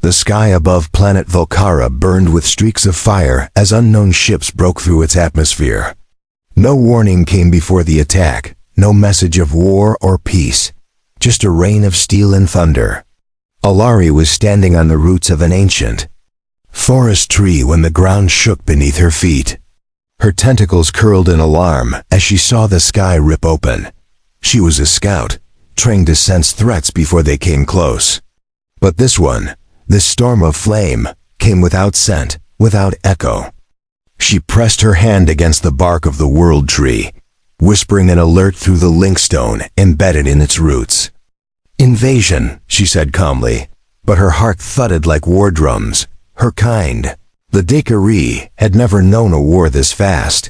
The sky above planet Volcara burned with streaks of fire as unknown ships broke through its atmosphere. No warning came before the attack, no message of war or peace, just a rain of steel and thunder. Alari was standing on the roots of an ancient forest tree when the ground shook beneath her feet. Her tentacles curled in alarm as she saw the sky rip open. She was a scout, trained to sense threats before they came close. But this storm of flame, came without scent, without echo. She pressed her hand against the bark of the world tree, whispering an alert through the linkstone embedded in its roots. "Invasion," she said calmly, but her heart thudded like war drums. Her kind, the Dakari, had never known a war this fast.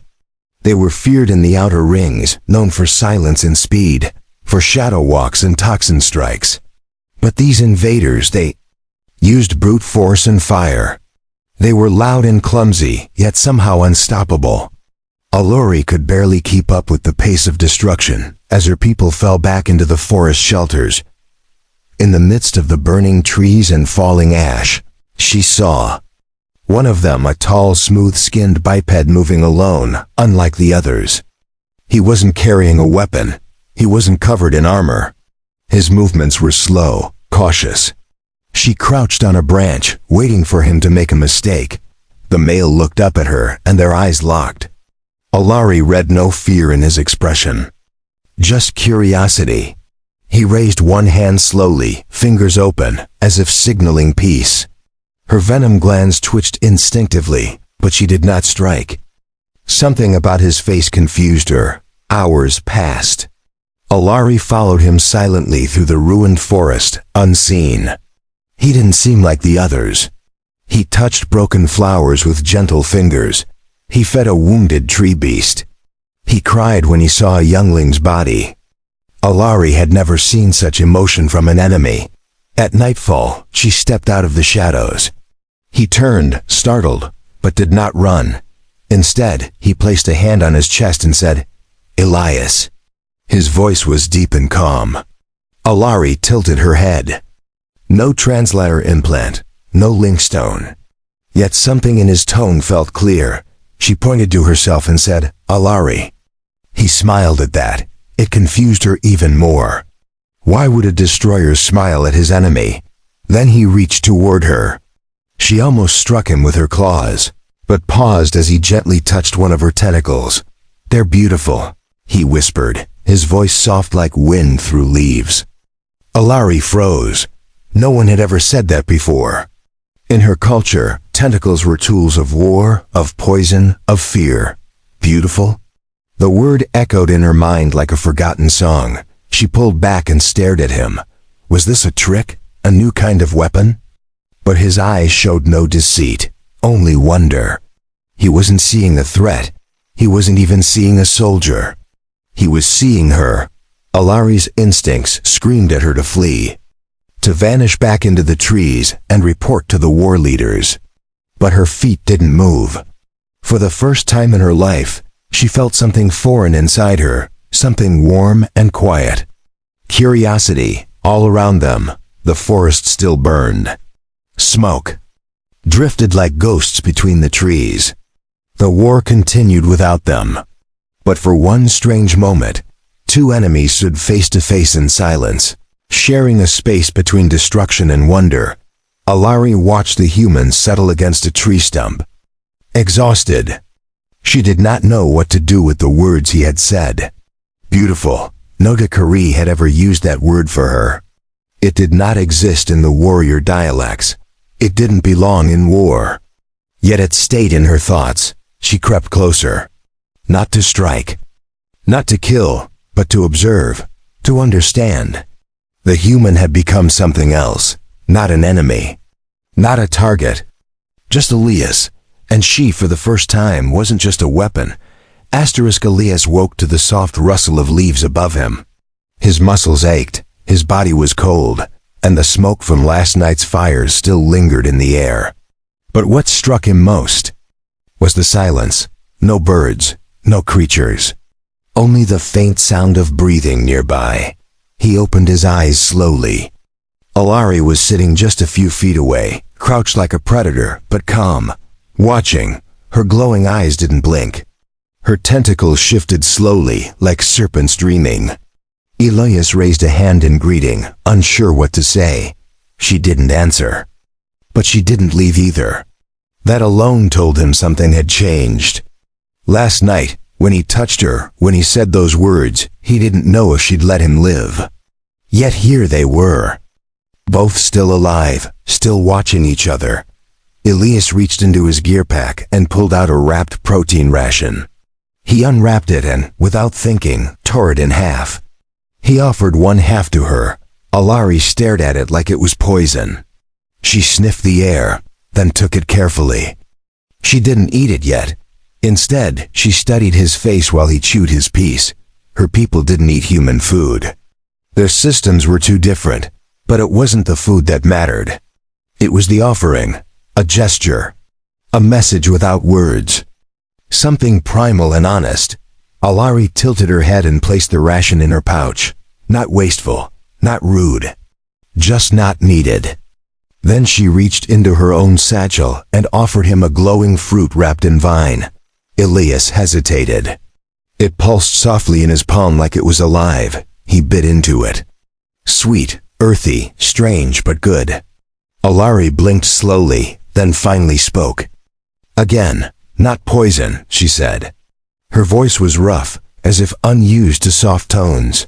They were feared in the outer rings, known for silence and speed, for shadow walks and toxin strikes. But these invaders, they used brute force and fire. They were loud and clumsy, yet somehow unstoppable. Alari could barely keep up with the pace of destruction as her people fell back into the forest shelters. In the midst of the burning trees and falling ash, she saw one of them, a tall, smooth-skinned biped moving alone, unlike the others. He wasn't carrying a weapon. He wasn't covered in armor. His movements were slow, cautious. She crouched on a branch, waiting for him to make a mistake. The male looked up at her, and their eyes locked. Alari read no fear in his expression, just curiosity. He raised one hand slowly, fingers open, as if signaling peace. Her venom glands twitched instinctively, but she did not strike. Something about his face confused her. Hours passed. Alari followed him silently through the ruined forest, unseen. He didn't seem like the others. He touched broken flowers with gentle fingers. He fed a wounded tree beast. He cried when he saw a youngling's body. Alari had never seen such emotion from an enemy. At nightfall, she stepped out of the shadows. He turned, startled, but did not run. Instead, he placed a hand on his chest and said, "Elias." His voice was deep and calm. Alari tilted her head. No translator implant, no linkstone. Yet something in his tone felt clear. She pointed to herself and said, "Alari." He smiled at that. It confused her even more. Why would a destroyer smile at his enemy? Then he reached toward her. She almost struck him with her claws, but paused as he gently touched one of her tentacles. "They're beautiful," he whispered, his voice soft like wind through leaves. Alari froze. No one had ever said that before. In her culture, tentacles were tools of war, of poison, of fear. Beautiful? The word echoed in her mind like a forgotten song. She pulled back and stared at him. Was this a trick? A new kind of weapon? But his eyes showed no deceit, only wonder. He wasn't seeing a threat. He wasn't even seeing a soldier. He was seeing her. Alari's instincts screamed at her to flee, to vanish back into the trees and report to the war leaders. But her feet didn't move. For the first time in her life, she felt something foreign inside her, something warm and quiet. Curiosity. All around them, the forest still burned. Smoke drifted like ghosts between the trees. The war continued without them. But for one strange moment, two enemies stood face to face in silence, sharing a space between destruction and wonder. Alari watched the humans settle against a tree stump. Exhausted, she did not know what to do with the words he had said. Beautiful. No Dakari had ever used that word for her. It did not exist in the warrior dialects. It didn't belong in war. Yet it stayed in her thoughts. She crept closer. Not to strike. Not to kill, but to observe, to understand. The human had become something else, not an enemy, not a target, just Elias. And she, for the first time, wasn't just a weapon. Elias woke to the soft rustle of leaves above him. His muscles ached, his body was cold, and the smoke from last night's fires still lingered in the air. But what struck him most was the silence. No birds, no creatures. Only the faint sound of breathing nearby. He opened his eyes slowly. Alari was sitting just a few feet away, crouched like a predator, but calm. Watching, her glowing eyes didn't blink. Her tentacles shifted slowly, like serpents dreaming. Elias raised a hand in greeting, unsure what to say. She didn't answer. But she didn't leave either. That alone told him something had changed. Last night, when he touched her, when he said those words, he didn't know if she'd let him live. Yet here they were. Both still alive, still watching each other. Elias reached into his gear pack and pulled out a wrapped protein ration. He unwrapped it and, without thinking, tore it in half. He offered one half to her. Alari stared at it like it was poison. She sniffed the air, then took it carefully. She didn't eat it yet. Instead, she studied his face while he chewed his piece. Her people didn't eat human food. Their systems were too different, but it wasn't the food that mattered. It was the offering, a gesture, a message without words. Something primal and honest. Alari tilted her head and placed the ration in her pouch. Not wasteful, not rude, just not needed. Then she reached into her own satchel and offered him a glowing fruit wrapped in vine. Elias hesitated. It pulsed softly in his palm like it was alive. He bit into it. Sweet, earthy, strange, but good. Alari blinked slowly, then finally spoke. Again, not poison, she said. Her voice was rough, as if unused to soft tones.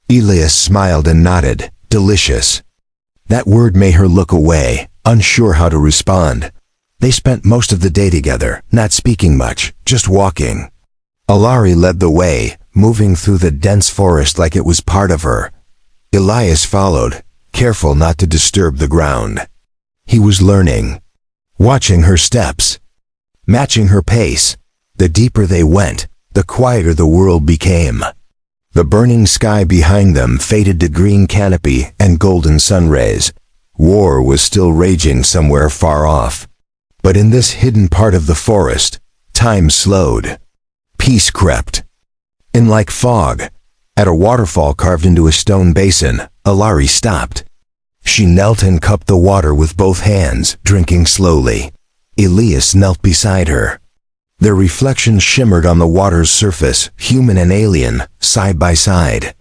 Elias smiled and nodded. Delicious. That word made her look away, unsure how to respond. They spent most of the day together, not speaking much, just walking. Alari led the way, moving through the dense forest like it was part of her. Elias followed, careful not to disturb the ground. He was learning, watching her steps, matching her pace. The deeper they went, the quieter the world became. The burning sky behind them faded to green canopy and golden sun rays. War was still raging somewhere far off. But in this hidden part of the forest, time slowed. Peace crept. In like fog, at a waterfall carved into a stone basin, Alari stopped. She knelt and cupped the water with both hands, drinking slowly. Elias knelt beside her. Their reflections shimmered on the water's surface, human and alien, side by side.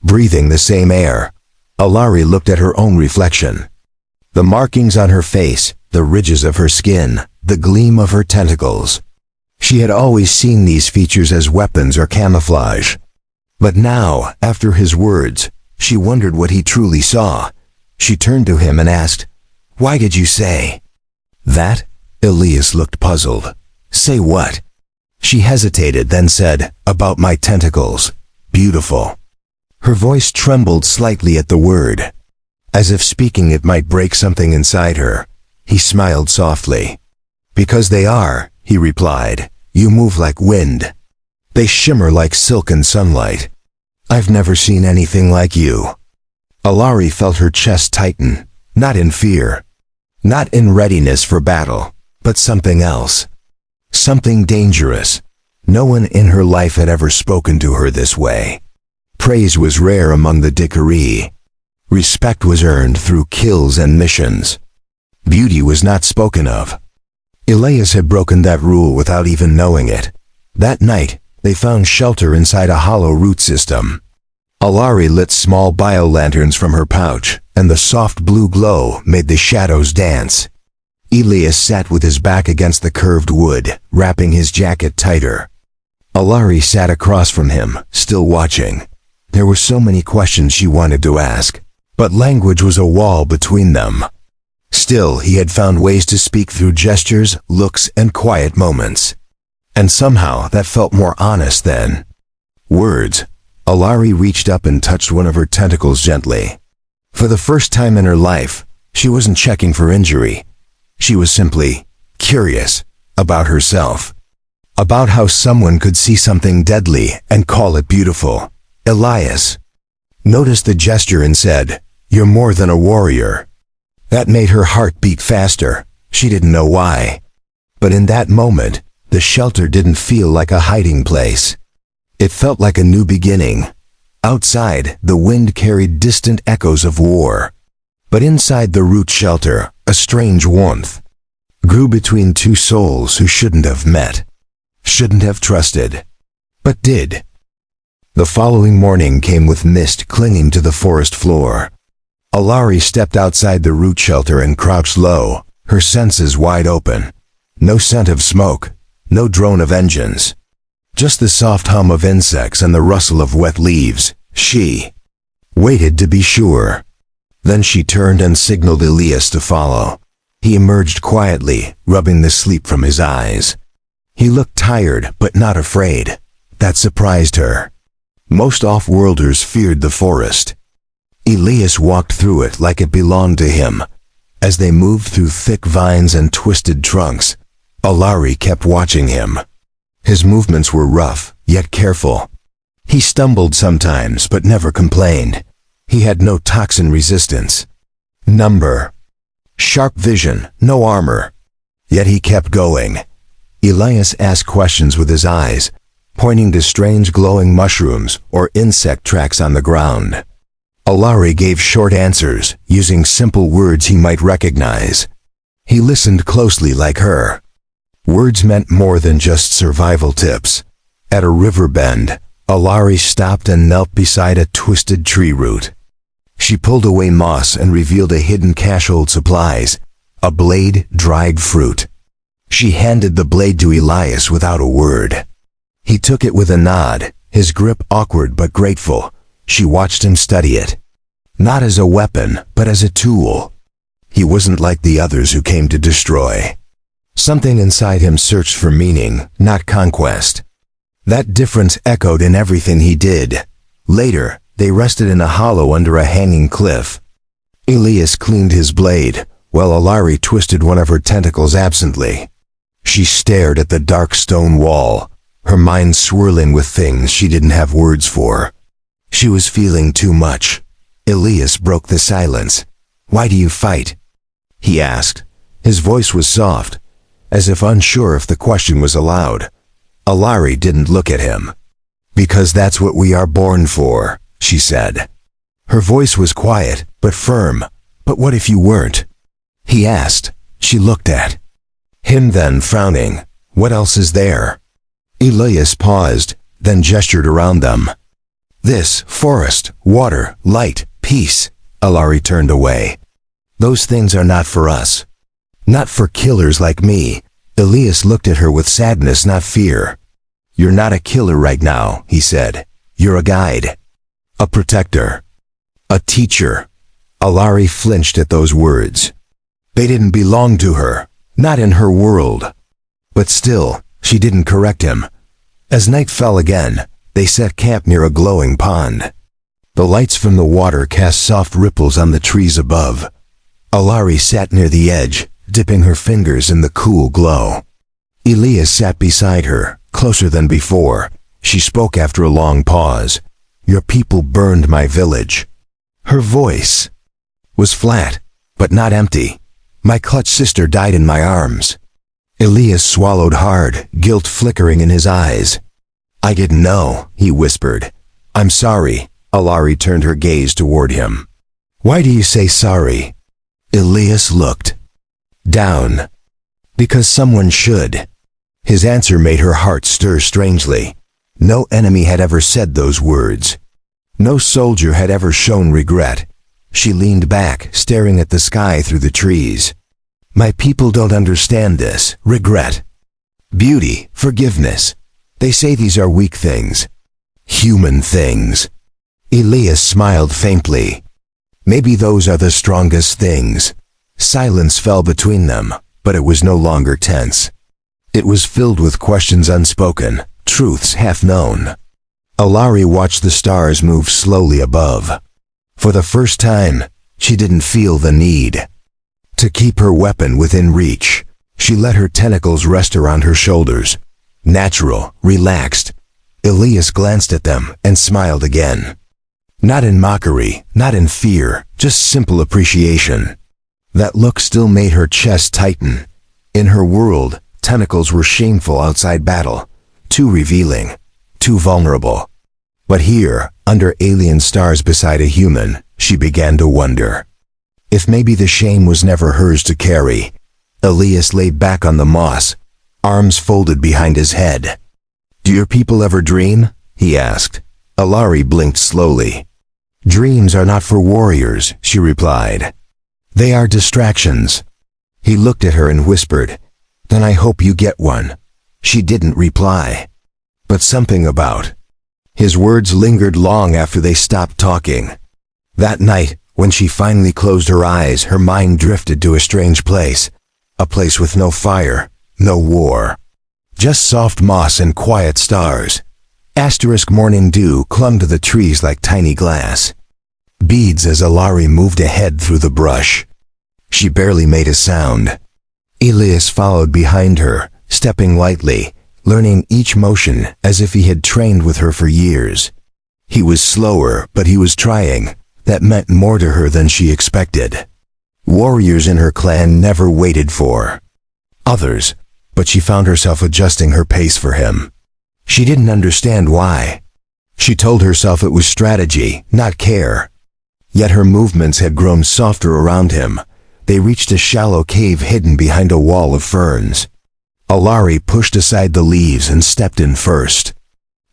Breathing the same air, Alari looked at her own reflection. The markings on her face, the ridges of her skin, the gleam of her tentacles. She had always seen these features as weapons or camouflage. But now, after his words, she wondered what he truly saw. She turned to him and asked, "Why did you say that?" Elias looked puzzled. "Say what?" She hesitated, then said, "About my tentacles. Beautiful." Her voice trembled slightly at the word, as if speaking it might break something inside her. He smiled softly. "Because they are," he replied. "You move like wind. They shimmer like silk in sunlight. I've never seen anything like you." Alari felt her chest tighten, not in fear, not in readiness for battle, but something else. Something dangerous. No one in her life had ever spoken to her this way. Praise was rare among the Dikari. Respect was earned through kills and missions. Beauty was not spoken of. Elias had broken that rule without even knowing it. That night, they found shelter inside a hollow root system. Alari lit small bio-lanterns from her pouch, and the soft blue glow made the shadows dance. Elias sat with his back against the curved wood, wrapping his jacket tighter. Alari sat across from him, still watching. There were so many questions she wanted to ask, but language was a wall between them. Still, he had found ways to speak through gestures, looks, and quiet moments. And somehow that felt more honest than words. Alari reached up and touched one of her tentacles gently. For the first time in her life, she wasn't checking for injury. She was simply curious about herself, about how someone could see something deadly and call it beautiful. Elias noticed the gesture and said, "You're more than a warrior." That made her heart beat faster. She didn't know why. But in that moment, the shelter didn't feel like a hiding place. It felt like a new beginning. Outside, the wind carried distant echoes of war. But inside the root shelter, a strange warmth grew between two souls who shouldn't have met, shouldn't have trusted, but did. The following morning came with mist clinging to the forest floor. Alari stepped outside the root shelter and crouched low, her senses wide open. No scent of smoke, no drone of engines. Just the soft hum of insects and the rustle of wet leaves. She waited to be sure. Then she turned and signaled Elias to follow. He emerged quietly, rubbing the sleep from his eyes. He looked tired, but not afraid. That surprised her. Most off-worlders feared the forest. Elias walked through it like it belonged to him. As they moved through thick vines and twisted trunks, Alari kept watching him. His movements were rough, yet careful. He stumbled sometimes, but never complained. He had no toxin resistance. Sharp vision, no armor. Yet he kept going. Elias asked questions with his eyes, pointing to strange glowing mushrooms or insect tracks on the ground. Alari gave short answers, using simple words he might recognize. He listened closely like her. Words meant more than just survival tips. At a river bend, Alari stopped and knelt beside a twisted tree root. She pulled away moss and revealed a hidden cache of supplies, a blade, dried fruit. She handed the blade to Elias without a word. He took it with a nod, his grip awkward but grateful. She watched him study it. Not as a weapon, but as a tool. He wasn't like the others who came to destroy. Something inside him searched for meaning, not conquest. That difference echoed in everything he did. Later, they rested in a hollow under a hanging cliff. Elias cleaned his blade, while Alari twisted one of her tentacles absently. She stared at the dark stone wall, her mind swirling with things she didn't have words for. She was feeling too much. Elias broke the silence. "Why do you fight?" he asked. His voice was soft, as if unsure if the question was allowed. Alari didn't look at him. "Because that's what we are born for," she said. Her voice was quiet, but firm. "But what if you weren't?" he asked. She looked at him, then frowning. "What else is there?" Elias paused, then gestured around them. "This, forest, water, light, peace." Alari turned away. "Those things are not for us. Not for killers like me." Elias looked at her with sadness, not fear. "You're not a killer right now," he said. "You're a guide. A protector. A teacher." Alari flinched at those words. They didn't belong to her, not in her world. But still, she didn't correct him. As night fell again, they set camp near a glowing pond. The lights from the water cast soft ripples on the trees above. Alari sat near the edge, dipping her fingers in the cool glow. Elias sat beside her, closer than before. She spoke after a long pause. "Your people burned my village." Her voice was flat, but not empty. "My clutched sister died in my arms." Elias swallowed hard, guilt flickering in his eyes. "I didn't know," he whispered. "I'm sorry." Alari turned her gaze toward him. "Why do you say sorry?" Elias looked down. "Because someone should." His answer made her heart stir strangely. No enemy had ever said those words. No soldier had ever shown regret. She leaned back, staring at the sky through the trees. "My people don't understand this. Regret. Beauty. Forgiveness. They say these are weak things. Human things." Elias smiled faintly. "Maybe those are the strongest things." Silence fell between them, but it was no longer tense. It was filled with questions unspoken, truths half-known. Alari watched the stars move slowly above. For the first time, she didn't feel the need to keep her weapon within reach. She let her tentacles rest around her shoulders. Natural, relaxed. Elias glanced at them and smiled again. Not in mockery, not in fear, just simple appreciation. That look still made her chest tighten. In her world, tentacles were shameful outside battle, too revealing, too vulnerable. But here, under alien stars beside a human, she began to wonder. If maybe the shame was never hers to carry. Elias lay back on the moss, arms folded behind his head. "Do your people ever dream?" he asked. Alari blinked slowly. "Dreams are not for warriors," she replied. "They are distractions." He looked at her and whispered, "Then I hope you get one." She didn't reply. But something about his words lingered long after they stopped talking. That night, when she finally closed her eyes, her mind drifted to a strange place. A place with no fire, no war. Just soft moss and quiet stars. Asterisk morning dew clung to the trees like tiny glass beads as Alari moved ahead through the brush. She barely made a sound. Elias followed behind her, stepping lightly, learning each motion as if he had trained with her for years. He was slower, but he was trying. That meant more to her than she expected. Warriors in her clan never waited for others, but she found herself adjusting her pace for him. She didn't understand why. She told herself it was strategy, not care. Yet her movements had grown softer around him. They reached a shallow cave hidden behind a wall of ferns. Alari pushed aside the leaves and stepped in first.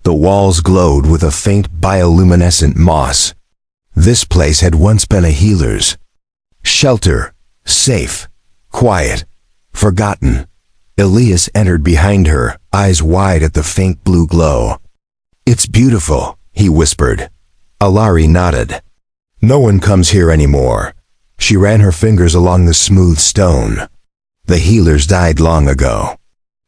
The walls glowed with a faint bioluminescent moss. This place had once been a healer's shelter, safe, quiet, forgotten. Elias entered behind her, eyes wide at the faint blue glow. "It's beautiful," he whispered. Alari nodded. "No one comes here anymore." She ran her fingers along the smooth stone. "The healers died long ago.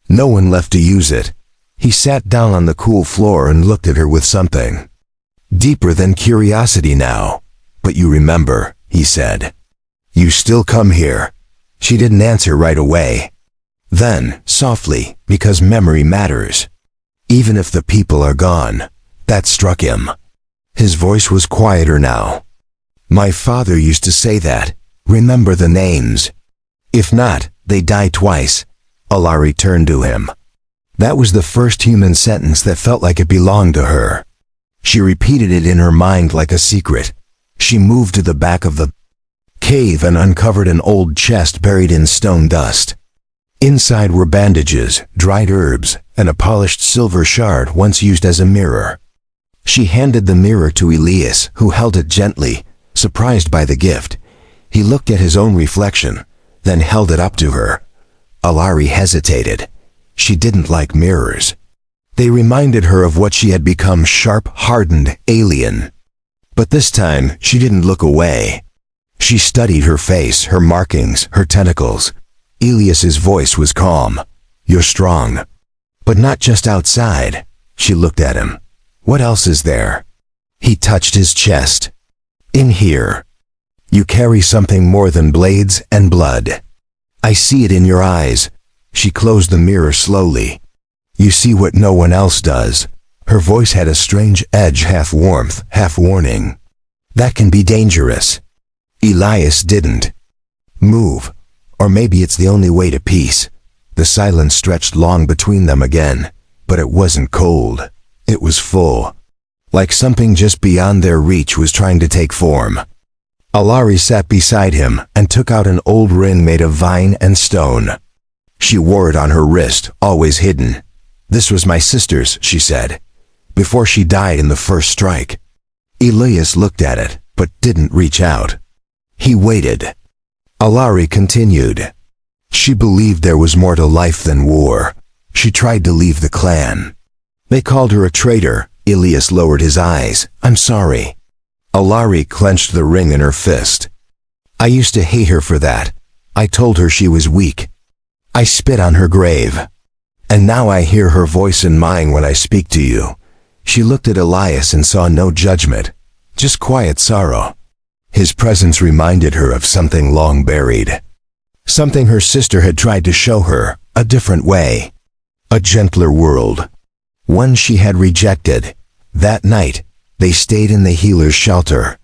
No one left to use it." He sat down on the cool floor and looked at her with something deeper than curiosity now. "But you remember," he said. "You still come here." She didn't answer right away. Then, softly, "Because memory matters. Even if the people are gone." That struck him. His voice was quieter now. "My father used to say that. Remember the names. If not, they die twice." Alari turned to him. That was the first human sentence that felt like it belonged to her. She repeated it in her mind like a secret. She moved to the back of the cave and uncovered an old chest buried in stone dust. Inside were bandages, dried herbs, and a polished silver shard once used as a mirror. She handed the mirror to Elias, who held it gently, surprised by the gift. He looked at his own reflection, then held it up to her. Alari hesitated. She didn't like mirrors. They reminded her of what she had become, sharp, hardened, alien. But this time, she didn't look away. She studied her face, her markings, her tentacles. Elias's voice was calm. "You're strong. But not just outside." She looked at him. "What else is there?" He touched his chest. "In here. You carry something more than blades and blood. I see it in your eyes." She closed the mirror slowly. "You see what no one else does." Her voice had a strange edge, half warmth, half warning. "That can be dangerous." Elias didn't move. Or maybe it's the only way to peace. The silence stretched long between them again, but it wasn't cold. It was full. Like something just beyond their reach was trying to take form. Alari sat beside him and took out an old ring made of vine and stone. She wore it on her wrist, always hidden. "This was my sister's," she said, "before she died in the first strike." Elias looked at it, but didn't reach out. He waited. Alari continued. She believed there was more to life than war. She tried to leave the clan. They called her a traitor. Elias lowered his eyes. "I'm sorry." Alari clenched the ring in her fist. "I used to hate her for that. I told her she was weak. I spit on her grave. And now I hear her voice in mine when I speak to you." She looked at Elias and saw no judgment, just quiet sorrow. His presence reminded her of something long buried. Something her sister had tried to show her, a different way. A gentler world. One she had rejected. That night, they stayed in the healer's shelter.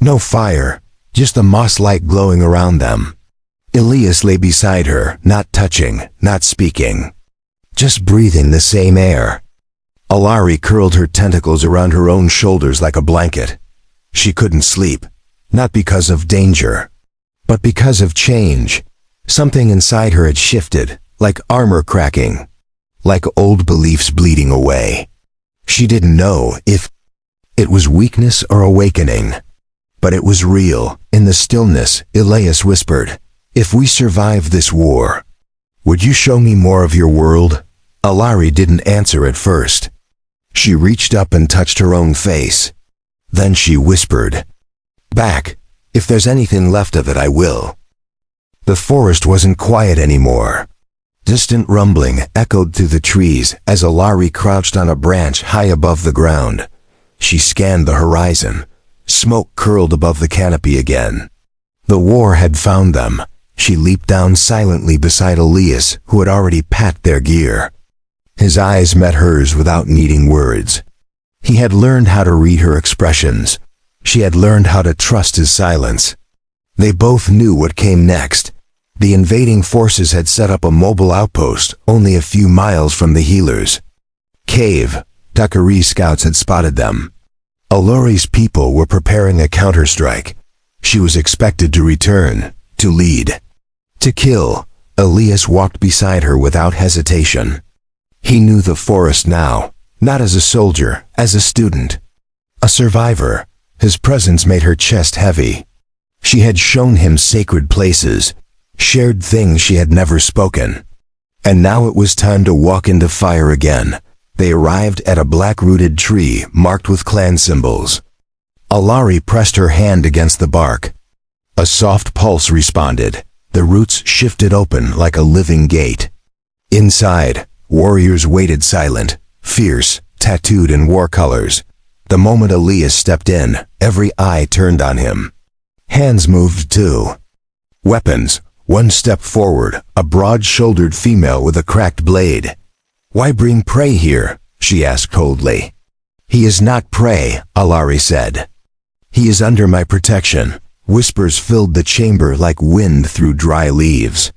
No fire, just the moss light glowing around them. Elias lay beside her, not touching, not speaking. Just breathing the same air. Alari curled her tentacles around her own shoulders like a blanket. She couldn't sleep. Not because of danger, But because of change, something inside her had shifted, like armor cracking, like old beliefs bleeding away. She didn't know if it was weakness or awakening, but it was real. In the stillness, Elias whispered, "If we survive this war, would you show me more of your world?" Alari didn't answer at first. She reached up and touched her own face. Then she whispered, "Back. If there's anything left of it, I will." The forest wasn't quiet anymore. Distant rumbling echoed through the trees as Alari crouched on a branch high above the ground. She scanned the horizon. Smoke curled above the canopy again. The war had found them. She leaped down silently beside Elias, who had already packed their gear. His eyes met hers without needing words. He had learned how to read her expressions. She had learned how to trust his silence. They both knew what came next. The invading forces had set up a mobile outpost only a few miles from the healers' cave. Dakari scouts had spotted them. Alari's people were preparing a counterstrike. She was expected to return, to lead, to kill. Elias walked beside her without hesitation. He knew the forest now, not as a soldier, as a student, a survivor. His presence made her chest heavy. She had shown him sacred places, shared things she had never spoken. And now it was time to walk into fire again. They arrived at a black-rooted tree marked with clan symbols. Alari pressed her hand against the bark. A soft pulse responded. The roots shifted open like a living gate. Inside, warriors waited silent, fierce, tattooed in war colors. The moment Elias stepped in, every eye turned on him. Hands moved too. Weapons. One step forward, a broad-shouldered female with a cracked blade. "Why bring prey here?" she asked coldly. "He is not prey," Alari said. "He is under my protection." Whispers filled the chamber like wind through dry leaves.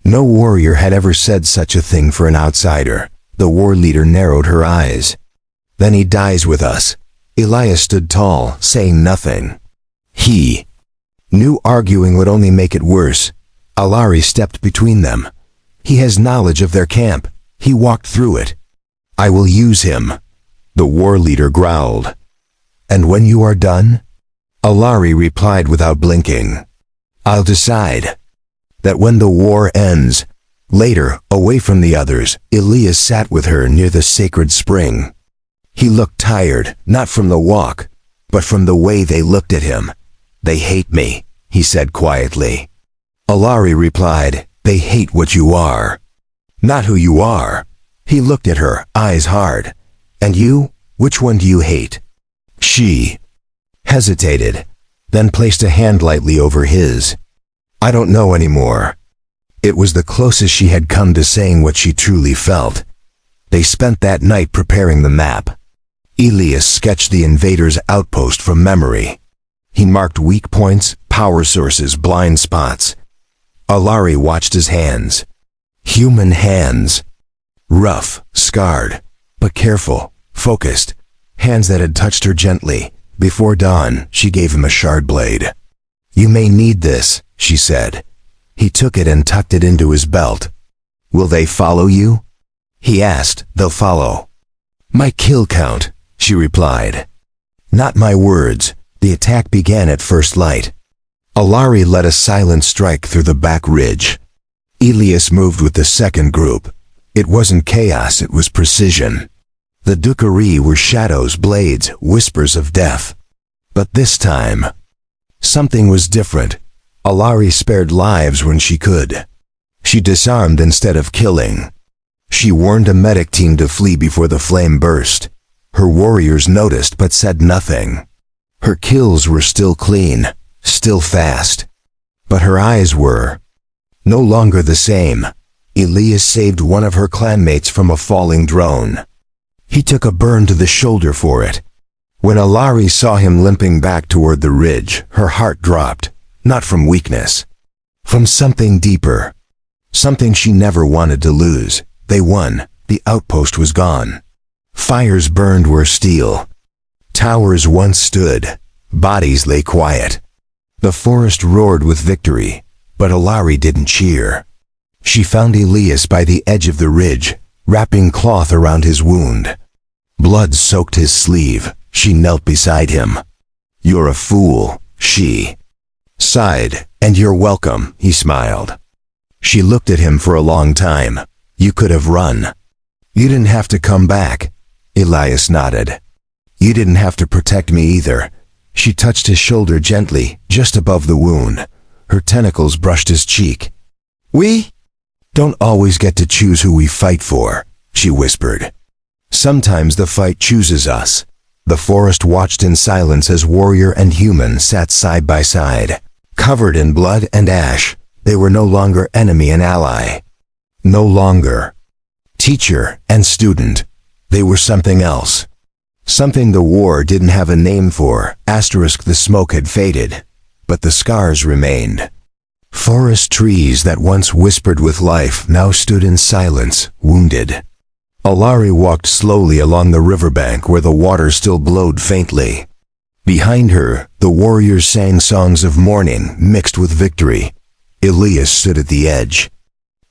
No warrior had ever said such a thing for an outsider. The war leader narrowed her eyes. "Then he dies with us." Elias stood tall, saying nothing. He knew arguing would only make it worse. Alari stepped between them. "He has knowledge of their camp. He walked through it. I will use him." The war leader growled. "And when you are done?" Alari replied without blinking. "I'll decide." That when the war ends. Later, away from the others, Elias sat with her near the sacred spring. He looked tired, not from the walk, but from the way they looked at him. "They hate me," he said quietly. Alari replied, "They hate what you are, not who you are." He looked at her, eyes hard. "And you? Which one do you hate?" She hesitated, then placed a hand lightly over his. "I don't know anymore." It was the closest she had come to saying what she truly felt. They spent that night preparing the map. Elias sketched the invaders' outpost from memory. He marked weak points, power sources, blind spots. Alari watched his hands. Human hands. Rough, scarred, but careful, focused. Hands that had touched her gently. Before dawn, she gave him a shard blade. "You may need this," she said. He took it and tucked it into his belt. "Will they follow you?" he asked. "They'll follow." "My kill count," she replied. "Not my words." The attack began at first light. Alari led a silent strike through the back ridge. Elias moved with the second group. It wasn't chaos, it was precision. The Dukari were shadows, blades, whispers of death. But this time, something was different. Alari spared lives when she could. She disarmed instead of killing. She warned a medic team to flee before the flame burst. Her warriors noticed but said nothing. Her kills were still clean, still fast. But her eyes were no longer the same. Elias saved one of her clanmates from a falling drone. He took a burn to the shoulder for it. When Alari saw him limping back toward the ridge, her heart dropped, not from weakness, from something deeper, something she never wanted to lose. They won. The outpost was gone. Fires burned where steel. Towers once stood. Bodies lay quiet. The forest roared with victory, but Alari didn't cheer. She found Elias by the edge of the ridge, wrapping cloth around his wound. Blood soaked his sleeve. She knelt beside him. "You're a fool," she sighed. "And you're welcome," he smiled. She looked at him for a long time. "You could have run. You didn't have to come back." Elias nodded. "You didn't have to protect me either." She touched his shoulder gently, just above the wound. Her tentacles brushed his cheek. "We don't always get to choose who we fight for," she whispered. "Sometimes the fight chooses us." The forest watched in silence as warrior and human sat side by side. Covered in blood and ash, they were no longer enemy and ally. No longer teacher and student. They were something else. Something the war didn't have a name for. The smoke had faded, but the scars remained. Forest trees that once whispered with life now stood in silence, wounded. Alari walked slowly along the riverbank where the water still glowed faintly. Behind her, the warriors sang songs of mourning mixed with victory. Elias stood at the edge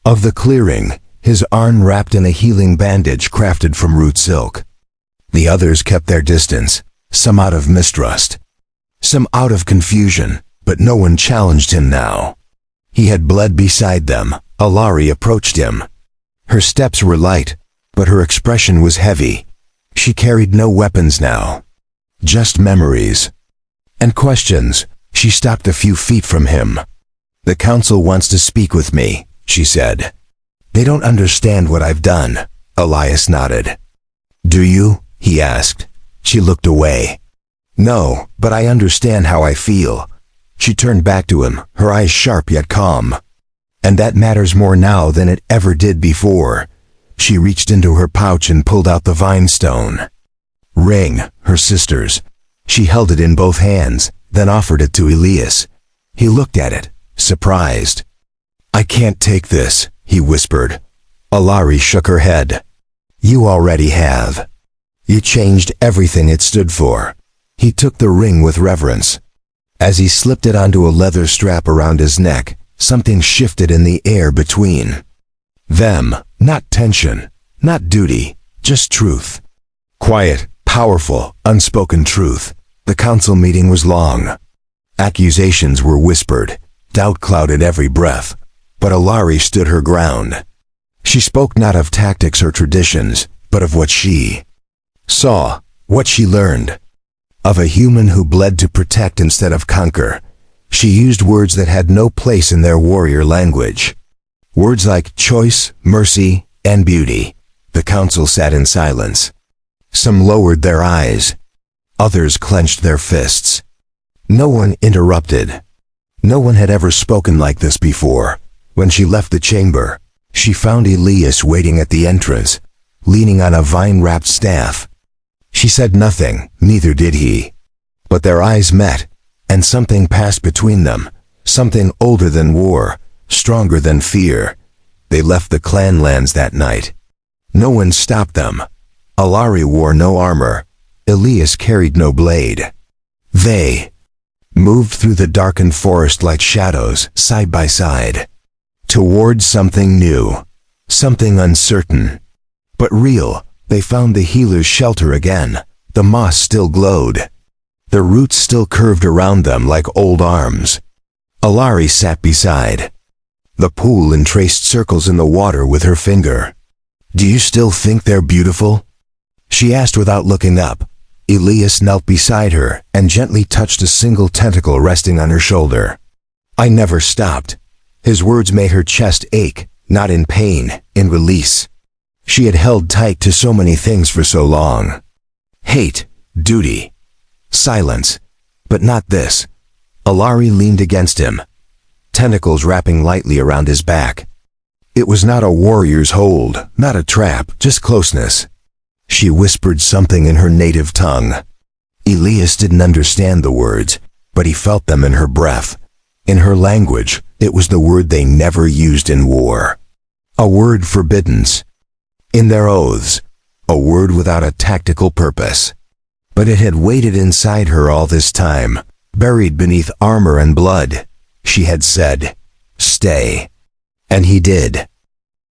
of the clearing, his arm wrapped in a healing bandage crafted from root silk. The others kept their distance, some out of mistrust, some out of confusion, but no one challenged him now. He had bled beside them. Alari approached him. Her steps were light, but her expression was heavy. She carried no weapons now, just memories and questions. She stopped a few feet from him. "The council wants to speak with me," she said. "They don't understand what I've done." Elias nodded. "Do you?" he asked. She looked away. "No, but I understand how I feel." She turned back to him, her eyes sharp yet calm. "And that matters more now than it ever did before." She reached into her pouch and pulled out the vine stone ring, her sister's. She held it in both hands, then offered it to Elias. He looked at it, surprised. "I can't take this," he whispered. Alari shook her head. "You already have. You changed everything it stood for." He took the ring with reverence. As he slipped it onto a leather strap around his neck, something shifted in the air between them. Not tension, not duty, just truth. Quiet, powerful, unspoken truth. The council meeting was long. Accusations were whispered. Doubt clouded every breath. But Alari stood her ground. She spoke not of tactics or traditions, but of what she saw, what she learned. Of a human who bled to protect instead of conquer. She used words that had no place in their warrior language. Words like choice, mercy, and beauty. The council sat in silence. Some lowered their eyes. Others clenched their fists. No one interrupted. No one had ever spoken like this before. When she left the chamber, she found Elias waiting at the entrance, leaning on a vine-wrapped staff. She said nothing, neither did he. But their eyes met, and something passed between them, something older than war, stronger than fear. They left the clan lands that night. No one stopped them. Alari wore no armor. Elias carried no blade. They moved through the darkened forest like shadows, side by side, towards something new, something uncertain, but real. They found the healer's shelter again. The moss still glowed. The roots still curved around them like old arms. Alari sat beside the pool and traced circles in the water with her finger. "Do you still think they're beautiful?" she asked without looking up. Elias knelt beside her and gently touched a single tentacle resting on her shoulder. "I never stopped." His words made her chest ache, not in pain, in release. She had held tight to so many things for so long. Hate, duty, silence, but not this. Alari leaned against him, tentacles wrapping lightly around his back. It was not a warrior's hold, not a trap, just closeness. She whispered something in her native tongue. Elias didn't understand the words, but he felt them in her breath. In her language, it was the word they never used in war. A word forbidden in their oaths, a word without a tactical purpose. But it had waited inside her all this time, Buried beneath armor and blood, she had said, "Stay." And he did.